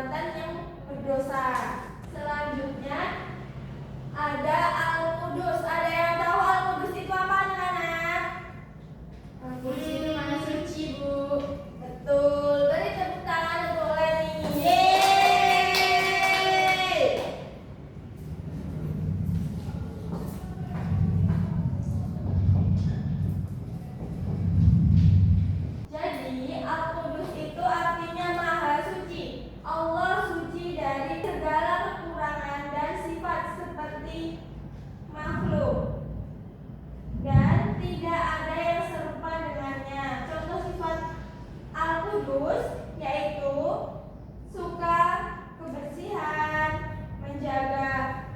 perbuatan yang berdosa. Selanjutnya ada Al-Qudus. Ada yang tahu Al-Qudus itu apa, anak-anak? Al-Qudus itu mana suci, Bu? Betul. Beri tepuk tangan untuk Leni. Yeay! Jadi Al-Qudus itu artinya maha suci. Allah suci dari segala kekurangan dan sifat seperti makhluk, dan tidak ada yang serupa dengannya. Contoh sifat Al-Qudus yaitu suka kebersihan, menjaga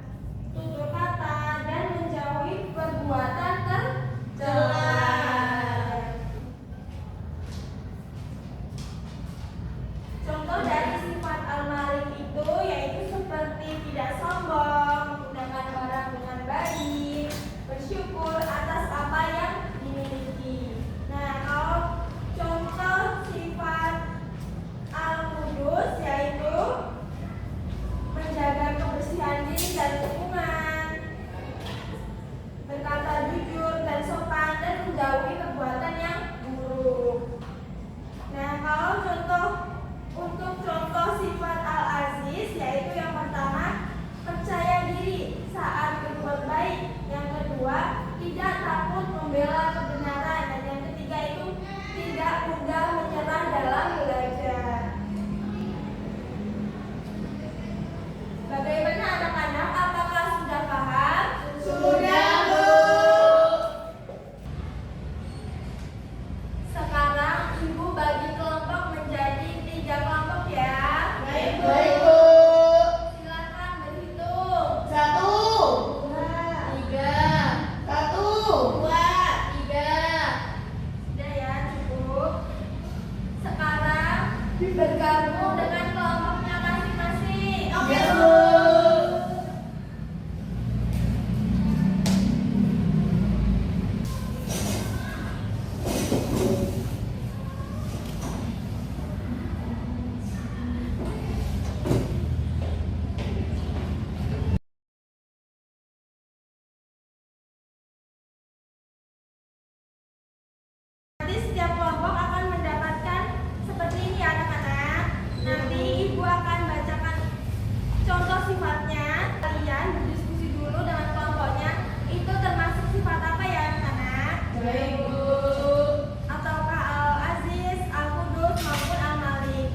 tutur kata, dan menjauhi perbuatan tercela. Contoh dari sifat Al-Malik itu yaitu seperti tidak sombong, menggunakan barang dengan baik, bersyukur atas apa yang dimiliki. Nah, kalau contoh sifat Al-Qudus yaitu menjaga kebersihan diri dan lingkungan, berkata jujur dan sopan, dan menjauhi perbuatan yang buruk. Nah, kalau untuk contoh sifat Al-Aziz yaitu yang pertama, percaya diri saat berbuat baik. Yang kedua, tidak takut membela kebenaran. Dan yang ketiga itu tidak mudah menyerah dalam belajar. Bagaimana anak-anak? Apakah sudah paham? Sudah, Bu. Sekarang Ibu bagi kelompok menjadi 3 kelompok ya. Baik, Bu. Silakan berhitung. 1, 2, 3, 1, 2, 3. Sudah ya, cukup. Sekarang bergabung dengan kelompoknya masing-masing. Oke, Ya, Bu. Nanti setiap kelompok akan mendapatkan seperti ini, anak-anak. Nanti Ibu akan bacakan contoh sifatnya. Kalian berdiskusi dulu dengan kelompoknya. Itu termasuk sifat apa ya, anak-anak? Baik, Bu. Ataukah Al-Aziz, Al-Qudus, maupun Al-Malik?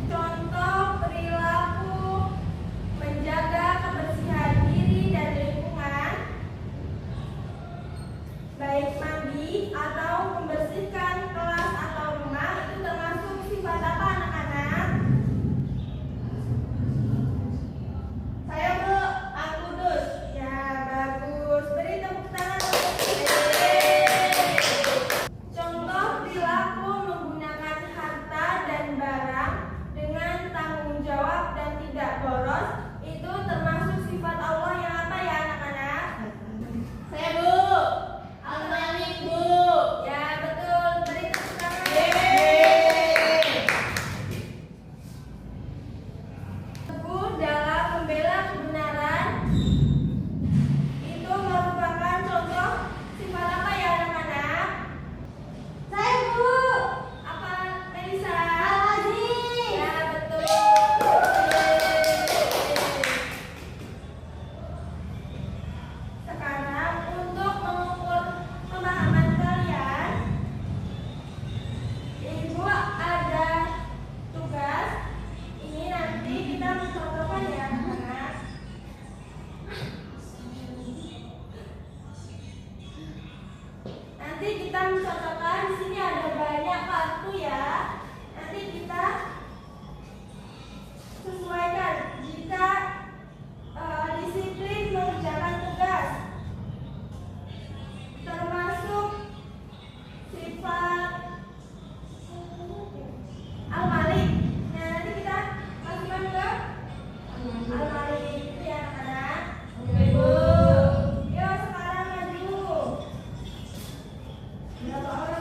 Contoh perilaku menjaga kebersihan diri dan lingkungan, baik mandi atau membersihkan kelas atau rumah, itu termasuk sifat apa, anak-anak? Saya, Bu. Al-Qudus. Ya, bagus. Beri tepuk tangan untuk Contoh perilaku menggunakan harta dan barang dengan tanggung jawab dan tidak boros, itu termasuk sifat Allah yang apa ya, anak-anak? Saya, Bu. Al-Malik, Bu. Ya, betul. Beri tepuk tangan. Teguh dalam membela kebenaran, itu merupakan contoh sifat apa ya, anak-anak? Saya, Bu. Apa, Melisa? Al-Aziz. Ya, betul. Sekarang untuk mengukur pemahaman kalian, Ibu ada tugas. Ini nanti kita mencontohkan ya, anak-anak. Nanti kita mencontohkan, di sini ada banyak kartu ya. Nanti kita sesuaikan. Jika disiplin mengerjakan tugas, termasuk sifat Al-Malik. Nah, nanti kita masukkan Berapa orang?